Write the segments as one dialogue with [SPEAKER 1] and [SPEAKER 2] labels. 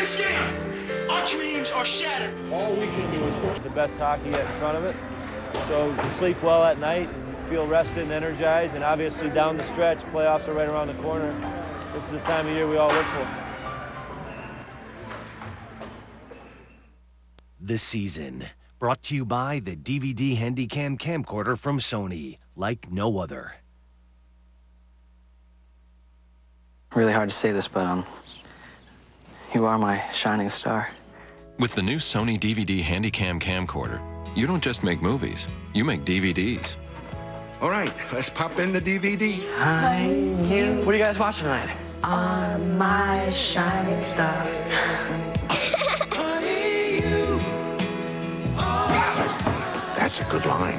[SPEAKER 1] understand? Our dreams are shattered.
[SPEAKER 2] All we can do is push.
[SPEAKER 3] The best hockey yet in front of it. So you sleep well at night, and feel rested and energized, and obviously down the stretch, playoffs are right around the corner. This is the time of year we all look for.
[SPEAKER 4] This season, brought to you by the DVD Handycam camcorder from Sony, like no other.
[SPEAKER 5] Really hard to say this, but you are my shining star.
[SPEAKER 6] With the new Sony DVD Handycam camcorder, you don't just make movies, you make DVDs.
[SPEAKER 2] All right, let's pop in the DVD.
[SPEAKER 5] What are you guys watching tonight?
[SPEAKER 7] On my shining star.
[SPEAKER 2] That's a good line.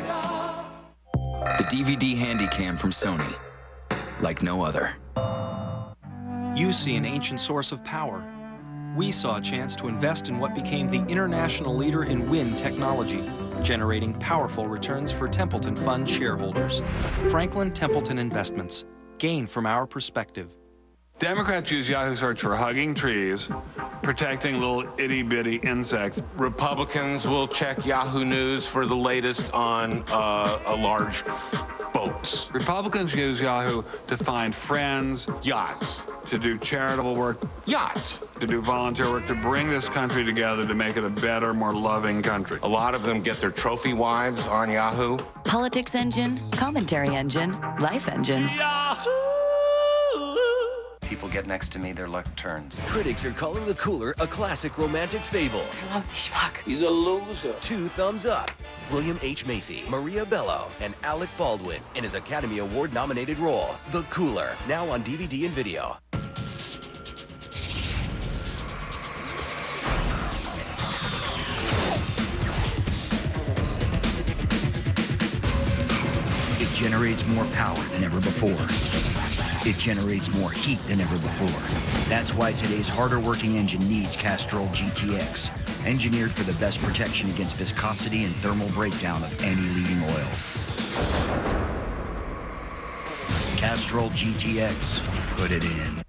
[SPEAKER 8] The DVD Handycam from Sony, like no other.
[SPEAKER 9] You see an ancient source of power. We saw a chance to invest in what became the international leader in wind technology, generating powerful returns for Templeton Fund shareholders. Franklin Templeton Investments. Gain from our perspective.
[SPEAKER 10] Democrats use Yahoo Search for hugging trees, protecting little itty-bitty insects.
[SPEAKER 11] Republicans will check Yahoo News for the latest on large boats.
[SPEAKER 10] Republicans use Yahoo to find friends,
[SPEAKER 11] Yachts.
[SPEAKER 10] to do charitable work,
[SPEAKER 11] Yachts.
[SPEAKER 10] to do volunteer work, to bring this country together to make it a better, more loving country.
[SPEAKER 11] A lot of them get their trophy wives on Yahoo.
[SPEAKER 12] Politics engine, commentary engine, life engine.
[SPEAKER 4] Yahoo!
[SPEAKER 13] People get next to me, their luck turns.
[SPEAKER 4] Critics are calling The Cooler a classic romantic fable.
[SPEAKER 7] I love this schmuck.
[SPEAKER 2] He's a loser.
[SPEAKER 4] 2 thumbs up. William H. Macy, Maria Bello, and Alec Baldwin in his Academy Award-nominated role, The Cooler, now on DVD and video.
[SPEAKER 14] It generates more power than ever before. It generates more heat than ever before. That's why today's harder working engine needs Castrol GTX, engineered for the best protection against viscosity and thermal breakdown of any leading oil. Castrol GTX, put it in.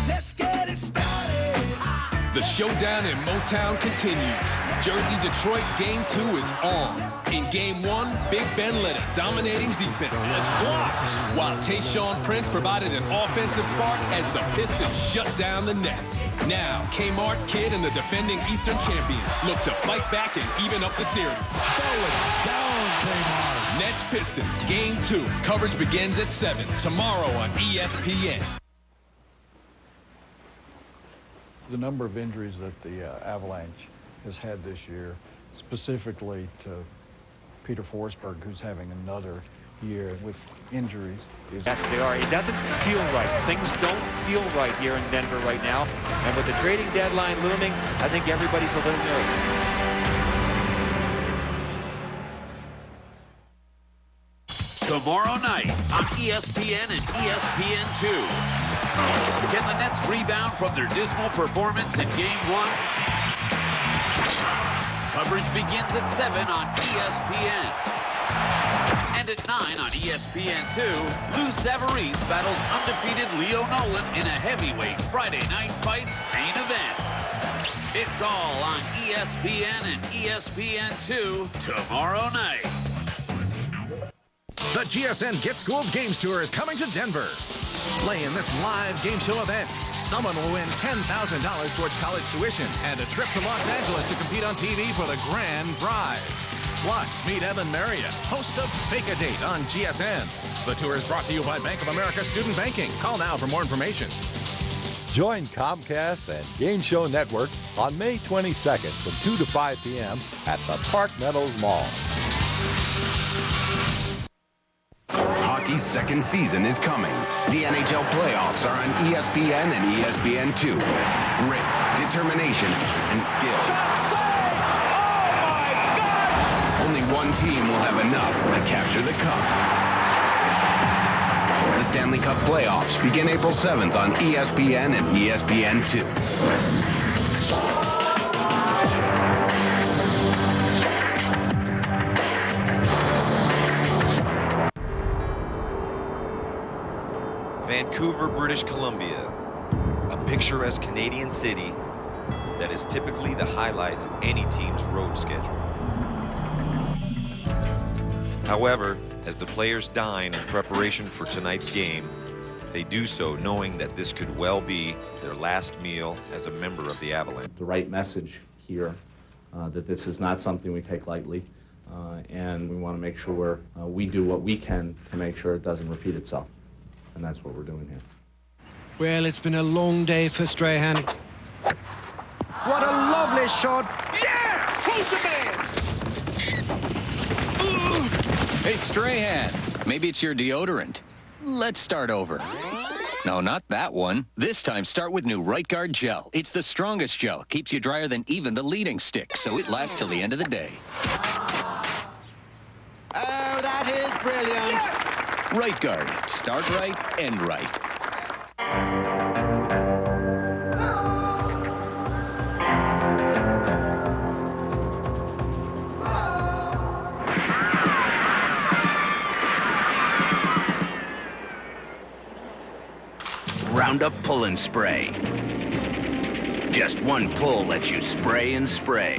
[SPEAKER 15] Let's get it started.
[SPEAKER 16] The showdown in Motown continues. Jersey-Detroit Game 2 is on. In Game 1, Big Ben led a dominating defense. It's blocked. While Tayshaun Prince provided an offensive spark as the Pistons shut down the Nets. Now, Kmart Kid and the defending Eastern champions look to fight back and even up the series.
[SPEAKER 15] Down, Kmart.
[SPEAKER 16] Nets Pistons, Game 2. Coverage begins at 7 tomorrow on ESPN.
[SPEAKER 17] The number of injuries that the Avalanche has had this year, specifically to Peter Forsberg, who's having another year with injuries.
[SPEAKER 18] Yes, they are. It doesn't feel right. Things don't feel right here in Denver right now. And with the trading deadline looming, I think everybody's a little nervous.
[SPEAKER 19] Tomorrow night on ESPN and ESPN2. Can the Nets rebound from their dismal performance in Game 1? Coverage begins at 7 on ESPN. And at 9 on ESPN2, Lou Savarese battles undefeated Leo Nolan in a heavyweight Friday Night Fights main event. It's all on ESPN and ESPN2 tomorrow night.
[SPEAKER 20] The GSN Get Schooled Games Tour is coming to Denver. Play in this live game show event. Someone will win $10,000 towards college tuition and a trip to Los Angeles to compete on TV for the grand prize. Plus, meet Evan Marriott, host of Fake a Date on GSN. The tour is brought to you by Bank of America Student Banking. Call now for more information.
[SPEAKER 7] Join Comcast and Game Show Network on May 22nd from 2 to 5 p.m. at the Park Meadows Mall.
[SPEAKER 21] Hockey's second season is coming. The NHL playoffs are on ESPN and ESPN2. Grit, determination, and skill. Only one team will have enough to capture the cup. The Stanley Cup playoffs begin April 7th on ESPN and ESPN2.
[SPEAKER 22] Vancouver, British Columbia. A
[SPEAKER 1] picturesque Canadian city that is typically the highlight of any team's road schedule. However, as the players dine in preparation for tonight's game, they do so knowing that this could well be their last meal as a member of the Avalanche.
[SPEAKER 22] The right message here, that this is not something we take lightly, and we want to make sure we do what we can to make sure it doesn't repeat itself. And that's what we're doing here.
[SPEAKER 23] Well, it's been a long day for Strahan. What a lovely shot!
[SPEAKER 15] Yeah! Hold the man!
[SPEAKER 24] Hey, Strahan, maybe it's your deodorant. Let's start over. No, not that one. This time, start with new Right Guard Gel. It's the strongest gel. Keeps you drier than even the leading stick, so it lasts till the end of the day.
[SPEAKER 23] Oh, that is brilliant!
[SPEAKER 15] Yes!
[SPEAKER 24] Right Guard. Start right, end right.
[SPEAKER 25] Roundup Pull and Spray. Just one pull lets you spray and spray,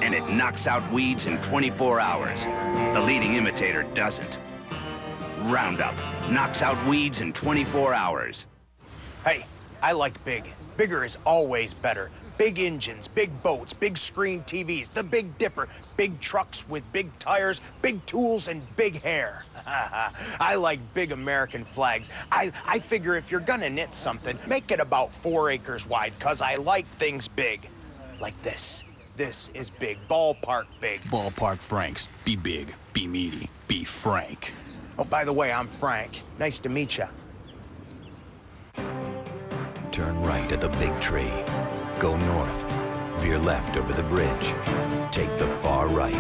[SPEAKER 25] and it knocks out weeds in 24 hours. The leading imitator doesn't. Roundup knocks out weeds in 24 hours.
[SPEAKER 26] Hey, I like big. Bigger is always better. Big engines, big boats, big screen TVs, the Big Dipper, big trucks with big tires, big tools, and big hair. I like big American flags. I figure if you're gonna knit something, make it about 4 acres wide, 'cause I like things big. Like this. This is big. Ballpark big.
[SPEAKER 27] Ballpark Franks. Be big, be meaty, be frank.
[SPEAKER 26] Oh, by the way, I'm Frank. Nice to meet ya.
[SPEAKER 28] Turn right at the big tree. Go north. Veer left over the bridge. Take the far right.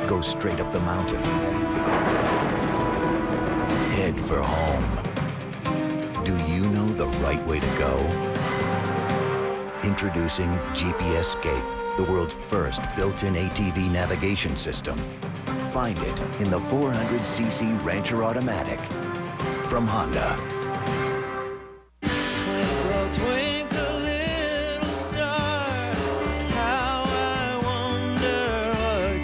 [SPEAKER 28] Go straight up the mountain. Head for home. Do you know the right way to go? Introducing GPS Scape, the world's first built-in ATV navigation system. Find it in the 400cc Rancher Automatic from Honda.
[SPEAKER 15] Twinkle, little star, how I wonder what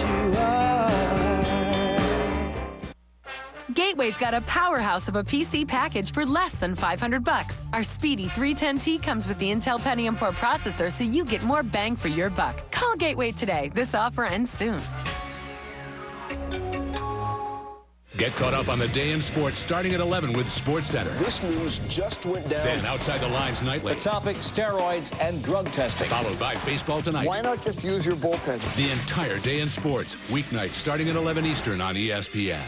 [SPEAKER 15] you are.
[SPEAKER 29] Gateway's got a powerhouse of a PC package for less than $500. Our speedy 310T comes with the Intel Pentium 4 processor, so you get more bang for your buck. Call Gateway today. This offer ends soon.
[SPEAKER 30] Get caught up on the day in sports starting at 11 with SportsCenter.
[SPEAKER 31] This news just went down.
[SPEAKER 30] Then Outside the Lines nightly.
[SPEAKER 31] The topic, steroids and drug testing.
[SPEAKER 30] Followed by Baseball Tonight.
[SPEAKER 31] Why not just use your bullpen?
[SPEAKER 30] The entire day in sports, weeknights starting at 11 Eastern on ESPN.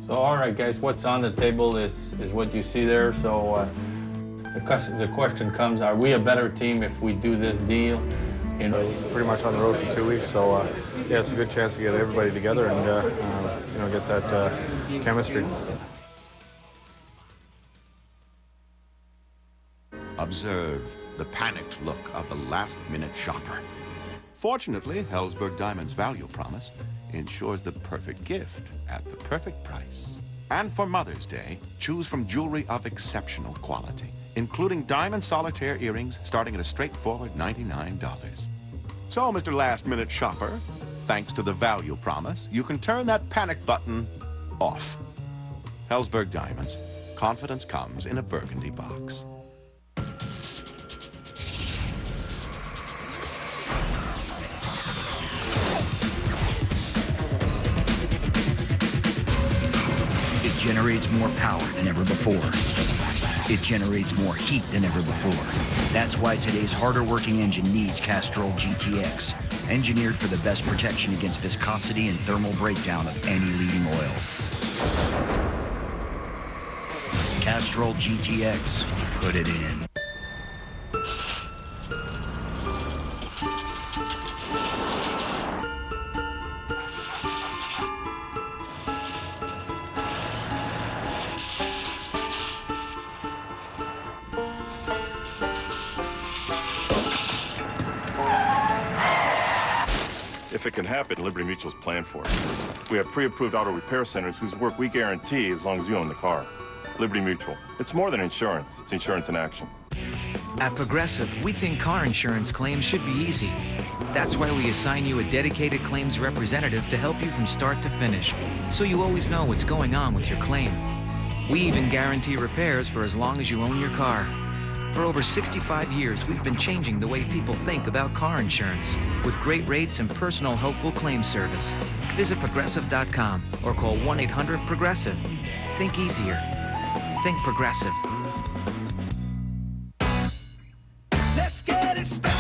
[SPEAKER 3] So, all right, guys, what's on the table is what you see there. So the question comes, are we a better team if we do this deal?
[SPEAKER 32] You know, pretty much on the road for 2 weeks, so yeah, it's a good chance to get everybody together and you know, get that chemistry.
[SPEAKER 33] Observe the panicked look of the last-minute shopper. Fortunately, Helzberg Diamond's value promise ensures the perfect gift at the perfect price. And for Mother's Day, choose from jewelry of exceptional quality, including diamond solitaire earrings starting at a straightforward $99. So, Mr. Last-Minute Shopper, thanks to the value promise, you can turn that panic button off. Helzberg Diamonds. Confidence comes in a burgundy box.
[SPEAKER 14] It generates more power than ever before. It generates more heat than ever before. That's why today's harder working engine needs Castrol GTX, engineered for the best protection against viscosity and thermal breakdown of any leading oil. Castrol GTX, put it in.
[SPEAKER 2] If it can happen, Liberty Mutual's planned for it. We have pre-approved auto repair centers whose work we guarantee as long as you own the car. Liberty Mutual. It's more than insurance. It's insurance in action.
[SPEAKER 4] At Progressive, we think car insurance claims should be easy. That's why we assign you a dedicated claims representative to help you from start to finish, so you always know what's going on with your claim. We even guarantee repairs for as long as you own your car. For over 65 years, we've been changing the way people think about car insurance with great rates and personal helpful claim service. Visit Progressive.com or call 1-800-PROGRESSIVE. Think easier. Think Progressive.
[SPEAKER 15] Let's get it started.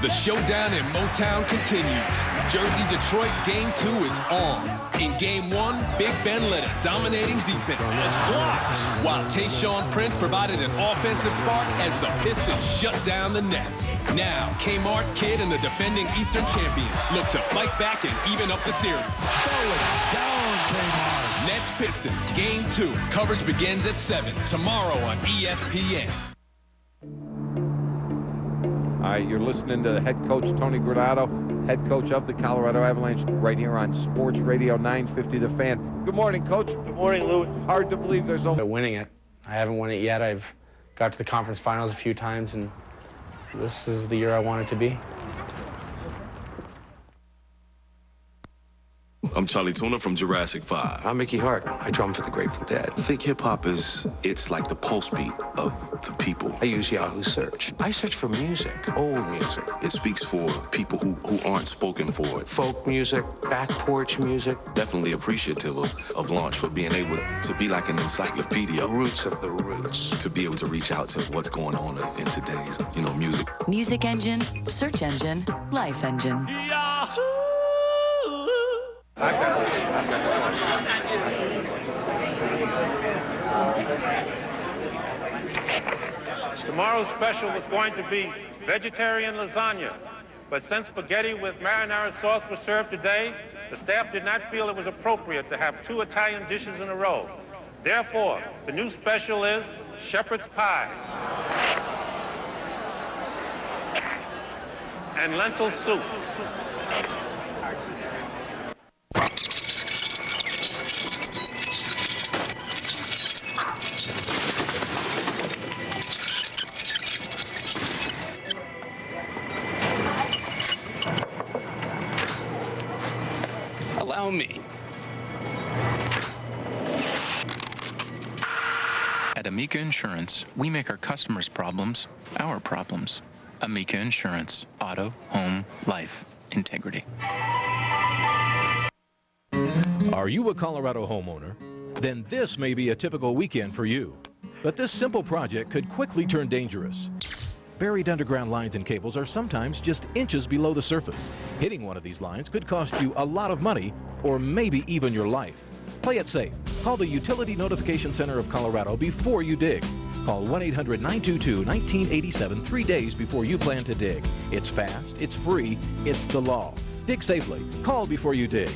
[SPEAKER 30] The showdown in Motown continues. Jersey Detroit Game 2 is on. In Game 1, Big Ben led a dominating defense. It's blocked. While Tayshaun Prince provided an offensive spark as the Pistons shut down the Nets. Now, Kmart Kid and the defending Eastern champions look to fight back and even up the series.
[SPEAKER 15] Down, Kmart.
[SPEAKER 30] Nets Pistons, Game 2. Coverage begins at 7 tomorrow on ESPN.
[SPEAKER 5] All right, you're listening to the head coach, Tony Granato, head coach of the Colorado Avalanche, right here on Sports Radio 950 The Fan. Good morning, Coach.
[SPEAKER 6] Good morning, Lou.
[SPEAKER 5] Hard to believe there's only...
[SPEAKER 6] Winning it. I haven't won it yet. I've got to the conference finals a few times, and this is the year I want it to be.
[SPEAKER 8] I'm Charlie Tuna from Jurassic 5.
[SPEAKER 9] I'm Mickey Hart. I drum for the Grateful Dead.
[SPEAKER 8] I think hip-hop it's like the pulse beat of the people.
[SPEAKER 9] I use Yahoo Search. I search for music, old music.
[SPEAKER 8] It speaks for people who aren't spoken for it.
[SPEAKER 9] Folk music, back porch music.
[SPEAKER 8] Definitely appreciative of Launch for being able to be like an encyclopedia.
[SPEAKER 9] The roots of the roots.
[SPEAKER 8] To be able to reach out to what's going on in today's, music.
[SPEAKER 10] Music engine, search engine, life engine.
[SPEAKER 6] Yahoo!
[SPEAKER 11] Tomorrow's special was going to be vegetarian lasagna, but since spaghetti with marinara sauce was served today, the staff did not feel it was appropriate to have 2 Italian dishes in a row. Therefore, the new special is shepherd's pie and lentil soup.
[SPEAKER 9] Allow me.
[SPEAKER 27] At Amica Insurance, we make our customers' problems our problems. Amica Insurance. Auto, home, life, integrity.
[SPEAKER 12] Are you a Colorado homeowner? Then this may be a typical weekend for you. But this simple project could quickly turn dangerous. Buried underground lines and cables are sometimes just inches below the surface. Hitting one of these lines could cost you a lot of money, or maybe even your life. Play it safe. Call the Utility Notification Center of Colorado before you dig. Call 1-800-922-1987 3 days before you plan to dig. It's fast, it's free, it's the law. Dig safely. Call before you dig.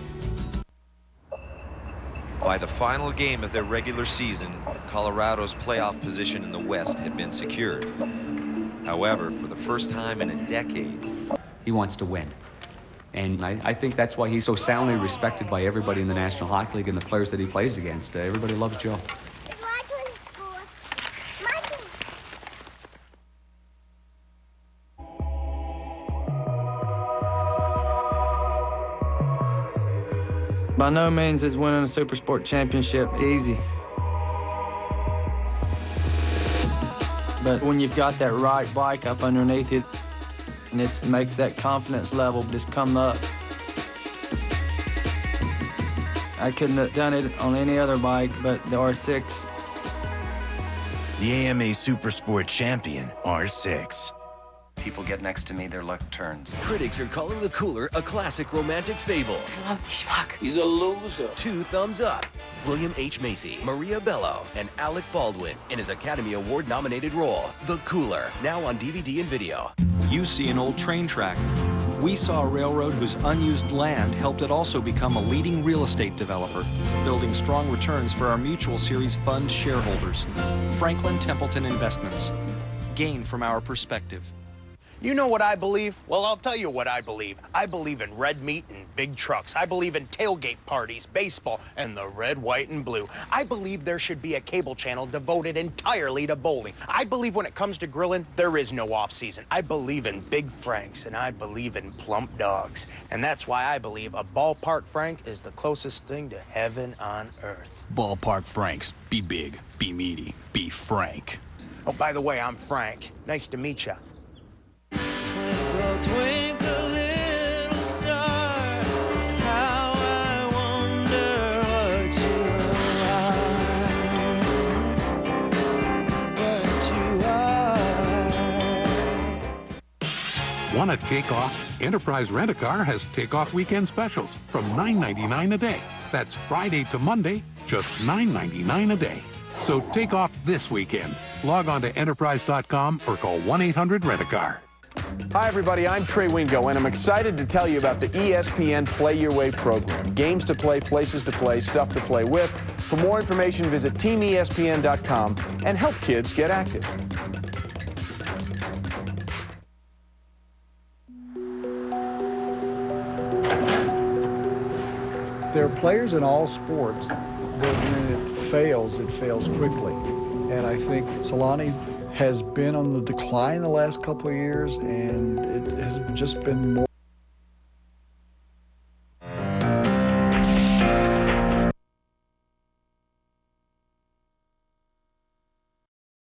[SPEAKER 1] By the final game of their regular season, Colorado's playoff position in the West had been secured. However, for the first time in a decade,
[SPEAKER 13] he wants to win. And I think that's why he's so soundly respected by everybody in the National Hockey League and the players that he plays against. Everybody loves Joe.
[SPEAKER 16] By no means is winning a Super Sport championship easy. But when you've got that right bike up underneath it, and it makes that confidence level just come up. I couldn't have done it on any other bike but the R6.
[SPEAKER 17] The AMA Super Sport champion, R6.
[SPEAKER 18] People get next to me, their luck turns.
[SPEAKER 34] Critics are calling the cooler a classic romantic fable.
[SPEAKER 16] I love the schmuck.
[SPEAKER 34] He's a loser. 2 thumbs up. William H. Macy, Maria Bello, and Alec Baldwin in his Academy Award-nominated role, The Cooler, now on DVD and video.
[SPEAKER 35] You see an old train track. We saw a railroad whose unused land helped it also become a leading real estate developer, building strong returns for our Mutual Series fund shareholders. Franklin Templeton Investments. Gain from our perspective.
[SPEAKER 3] You know what I believe? Well, I'll tell you what I believe. I believe in red meat and big trucks. I believe in tailgate parties, baseball, and the red, white, and blue. I believe there should be a cable channel devoted entirely to bowling. I believe when it comes to grilling, there is no off-season. I believe in Big Franks, and I believe in plump dogs. And that's why I believe a ballpark Frank is the closest thing to heaven on earth.
[SPEAKER 7] Ballpark Franks. Be big, be meaty, be frank.
[SPEAKER 3] Oh, by the way, I'm Frank. Nice to meet you.
[SPEAKER 15] Twinkle, twinkle, little star, how I wonder what you are.
[SPEAKER 19] Want to take off? Enterprise Rent-A-Car has take-off weekend specials from $9.99 a day. That's Friday to Monday, just $9.99 a day. So take off this weekend. Log on to enterprise.com or call 1-800-RENT-A-CAR.
[SPEAKER 20] Hi, everybody. I'm Trey Wingo, and I'm excited to tell you about the ESPN Play Your Way program. Games to play, places to play, stuff to play with. For more information, visit teamespn.com and help kids get active.
[SPEAKER 21] There are players in all sports that when it fails quickly. And I think Solani has been on the decline the last couple of years, and it has just been more